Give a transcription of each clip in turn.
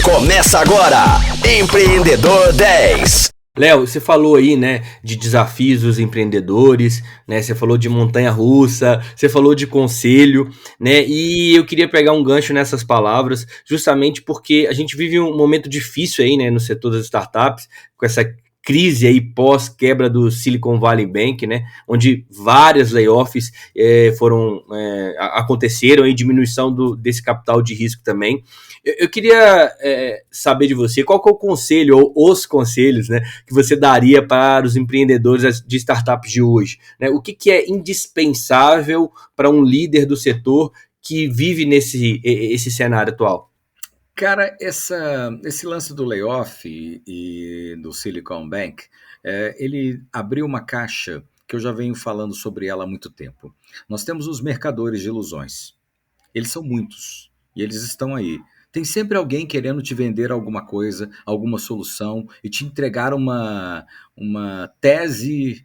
Começa agora, Empreendedor 10. Léo, você falou aí, né, de desafios dos empreendedores, né? Você falou de montanha-russa, você falou de conselho, né? E eu queria pegar um gancho nessas palavras, justamente porque a gente vive um momento difícil aí, né, no setor das startups, com essa crise aí pós-quebra do Silicon Valley Bank, né? Onde várias layoffs aconteceram e diminuição desse capital de risco também. Eu queria saber de você qual que é o conselho ou os conselhos, né, que você daria para os empreendedores de startups de hoje, né? O que é indispensável para um líder do setor que vive esse cenário atual? Cara, esse lance do layoff e do Silicon Bank, ele abriu uma caixa que eu já venho falando sobre ela há muito tempo. Nós temos os mercadores de ilusões. Eles são muitos e eles estão aí. Tem sempre alguém querendo te vender alguma coisa, alguma solução e te entregar uma tese,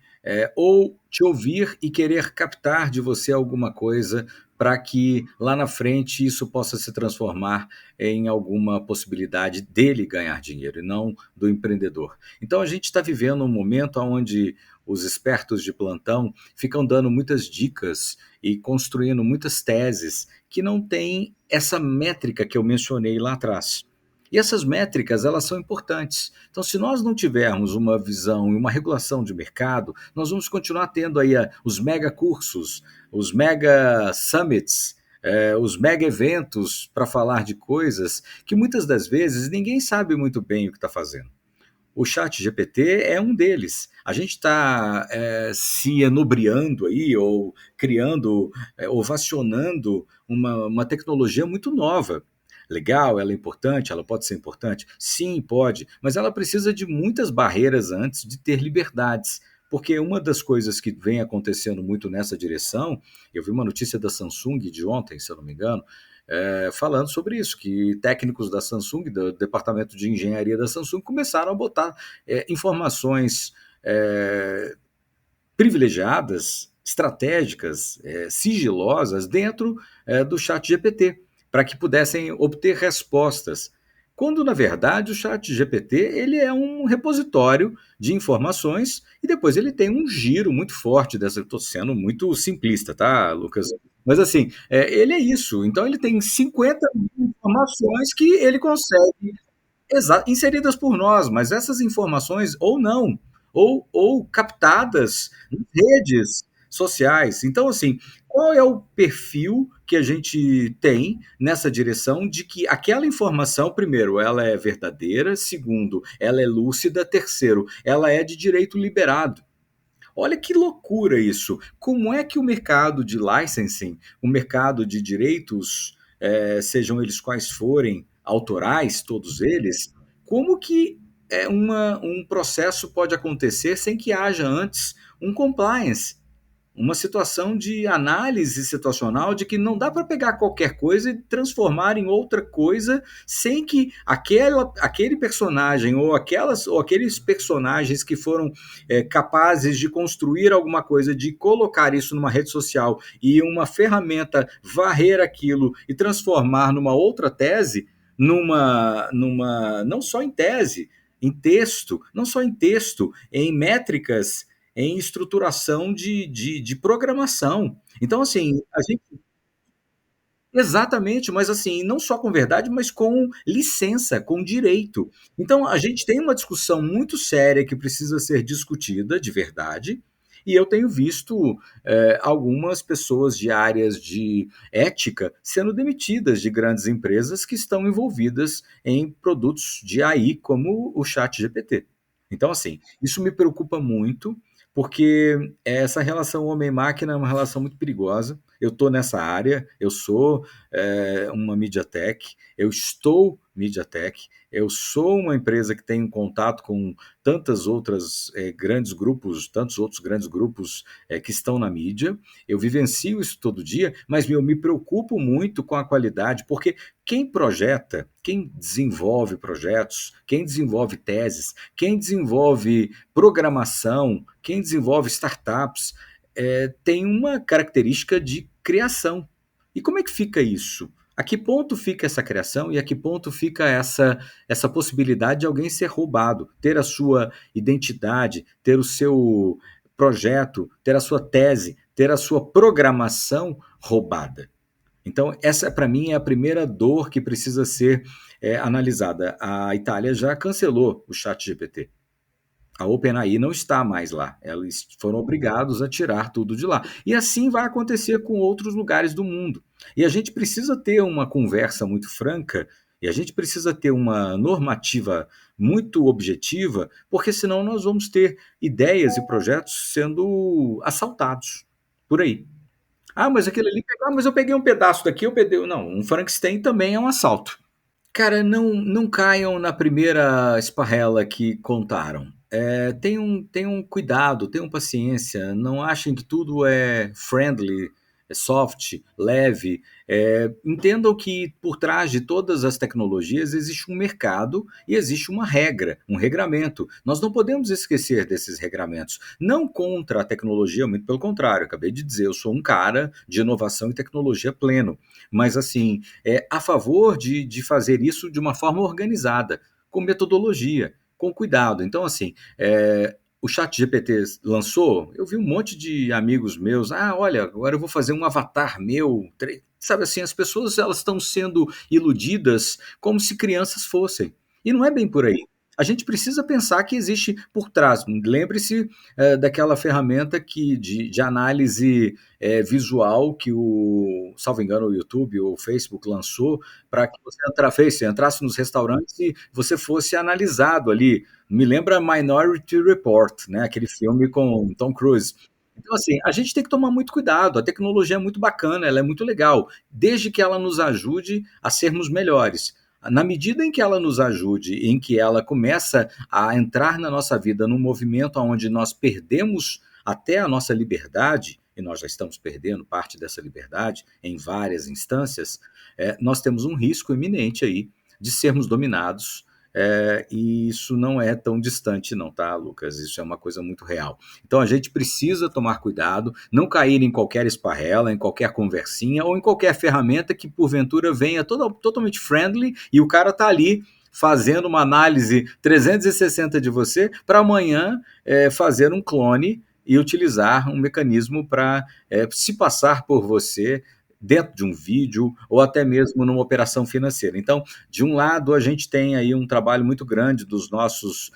ou te ouvir e querer captar de você alguma coisa para que lá na frente isso possa se transformar em alguma possibilidade dele ganhar dinheiro e não do empreendedor. Então a gente está vivendo um momento onde os espertos de plantão ficam dando muitas dicas e construindo muitas teses que não têm essa métrica que eu mencionei lá atrás. E essas métricas, elas são importantes. Então, se nós não tivermos uma visão e uma regulação de mercado, nós vamos continuar tendo aí os mega cursos, os mega summits, os mega eventos para falar de coisas que muitas das vezes ninguém sabe muito bem o que está fazendo. O chat GPT é um deles. A gente está se enubriando aí, ou criando, ovacionando uma tecnologia muito nova. Legal, ela é importante, ela pode ser importante? Sim, pode, mas ela precisa de muitas barreiras antes de ter liberdades. Porque uma das coisas que vem acontecendo muito nessa direção, eu vi uma notícia da Samsung de ontem, se eu não me engano, falando sobre isso, que técnicos da Samsung, do departamento de engenharia da Samsung, começaram a botar informações privilegiadas, estratégicas, sigilosas dentro do chat GPT, para que pudessem obter respostas. Quando, na verdade, o chat GPT ele é um repositório de informações e depois ele tem um giro muito forte dessa. Estou sendo muito simplista, tá, Lucas? Mas assim, ele é isso. Então ele tem 50 mil informações que ele consegue inseridas por nós, mas essas informações ou não, ou captadas em redes sociais. Então, assim, qual é o perfil que a gente tem nessa direção de que aquela informação, primeiro, ela é verdadeira, segundo, ela é lúcida, terceiro, ela é de direito liberado. Olha que loucura isso. Como é que o mercado de licensing, o mercado de direitos, sejam eles quais forem, autorais, todos eles, como que um processo pode acontecer sem que haja antes um compliance? Uma situação de análise situacional de que não dá para pegar qualquer coisa e transformar em outra coisa sem que aquele personagem ou aqueles personagens que foram capazes de construir alguma coisa, de colocar isso numa rede social e uma ferramenta varrer aquilo e transformar numa outra tese, não só em tese, em texto, não só em texto, em métricas, em estruturação de programação. Então, assim, a gente. Exatamente, mas assim, não só com verdade, mas com licença, com direito. Então, a gente tem uma discussão muito séria que precisa ser discutida de verdade, e eu tenho visto algumas pessoas de áreas de ética sendo demitidas de grandes empresas que estão envolvidas em produtos de AI, como o Chat GPT. Então, assim, isso me preocupa muito, porque essa relação homem-máquina é uma relação muito perigosa. Eu estou nessa área, eu sou uma MediaTek, eu estou MediaTek, eu sou uma empresa que tem contato com tantas outras grandes grupos, tantos outros grandes grupos que estão na mídia. Eu vivencio isso todo dia, mas eu me preocupo muito com a qualidade, porque quem projeta, quem desenvolve projetos, quem desenvolve teses, quem desenvolve programação, quem desenvolve startups, tem uma característica de criação. E como é que fica isso? A que ponto fica essa criação e a que ponto fica essa possibilidade de alguém ser roubado, ter a sua identidade, ter o seu projeto, ter a sua tese, ter a sua programação roubada? Então, essa para mim é a primeira dor que precisa ser analisada. A Itália já cancelou o ChatGPT. A OpenAI não está mais lá. Eles foram obrigados a tirar tudo de lá. E assim vai acontecer com outros lugares do mundo. E a gente precisa ter uma conversa muito franca e a gente precisa ter uma normativa muito objetiva, porque senão nós vamos ter ideias e projetos sendo assaltados por aí. Ah, mas aquele ali pegou, mas eu peguei um pedaço daqui, eu peguei. Não, um Frankenstein também é um assalto. Cara, não caiam na primeira esparrela que contaram. Tenham cuidado, tenham paciência, não achem que tudo é friendly, é soft, leve. Entendam que por trás de todas as tecnologias existe um mercado e existe uma regra, um regramento. Nós não podemos esquecer desses regramentos. Não contra a tecnologia, muito pelo contrário, acabei de dizer, eu sou um cara de inovação e tecnologia pleno. Mas, assim, a favor de fazer isso de uma forma organizada, com metodologia, com cuidado. Então, assim, o ChatGPT lançou, eu vi um monte de amigos meus, olha, agora eu vou fazer um avatar meu. Sabe assim, as pessoas elas estão sendo iludidas como se crianças fossem. E não é bem por aí. A gente precisa pensar que existe por trás. Lembre-se daquela ferramenta de análise visual que salvo engano, o YouTube ou o Facebook lançou para que você entrasse nos restaurantes e você fosse analisado ali. Me lembra Minority Report, né? Aquele filme com Tom Cruise. Então, assim, a gente tem que tomar muito cuidado. A tecnologia é muito bacana, ela é muito legal, desde que ela nos ajude a sermos melhores. Na medida em que ela nos ajude, em que ela começa a entrar na nossa vida num movimento onde nós perdemos até a nossa liberdade, e nós já estamos perdendo parte dessa liberdade em várias instâncias, nós temos um risco iminente aí de sermos dominados. E isso não é tão distante não, tá, Lucas? Isso é uma coisa muito real. Então a gente precisa tomar cuidado, não cair em qualquer esparrela, em qualquer conversinha ou em qualquer ferramenta que porventura venha totalmente friendly e o cara tá ali fazendo uma análise 360 de você para amanhã fazer um clone e utilizar um mecanismo para se passar por você dentro de um vídeo ou até mesmo numa operação financeira. Então, de um lado, a gente tem aí um trabalho muito grande dos nossos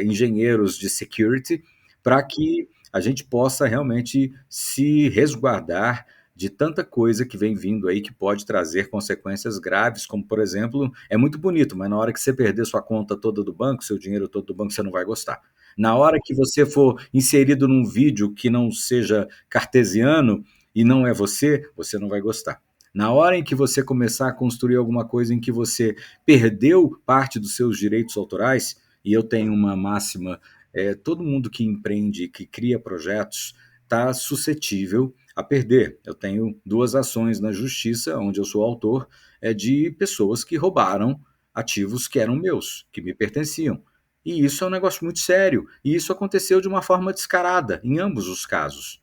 engenheiros de security para que a gente possa realmente se resguardar de tanta coisa que vem vindo aí que pode trazer consequências graves, como, por exemplo, é muito bonito, mas na hora que você perder sua conta toda do banco, seu dinheiro todo do banco, você não vai gostar. Na hora que você for inserido num vídeo que não seja cartesiano e não é você não vai gostar. Na hora em que você começar a construir alguma coisa em que você perdeu parte dos seus direitos autorais, e eu tenho uma máxima, todo mundo que empreende, que cria projetos, está suscetível a perder. Eu tenho 2 ações na justiça, onde eu sou autor, de pessoas que roubaram ativos que eram meus, que me pertenciam. E isso é um negócio muito sério. E isso aconteceu de uma forma descarada, em ambos os casos.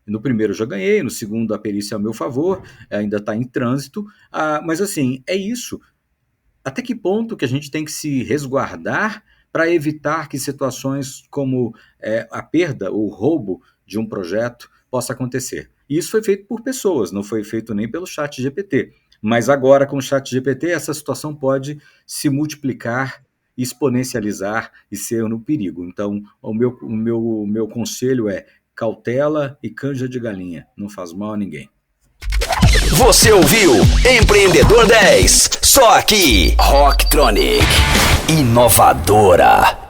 No primeiro eu já ganhei, no segundo a perícia é a meu favor, ainda está em trânsito. Mas assim, é isso. Até que ponto que a gente tem que se resguardar para evitar que situações como a perda ou roubo de um projeto possa acontecer? E isso foi feito por pessoas, não foi feito nem pelo ChatGPT. Mas agora, com o ChatGPT, essa situação pode se multiplicar, exponencializar e ser no perigo. Então, o meu conselho é cautela e canja de galinha. Não faz mal a ninguém. Você ouviu Empreendedor 10, só aqui, Rocktronic, inovadora.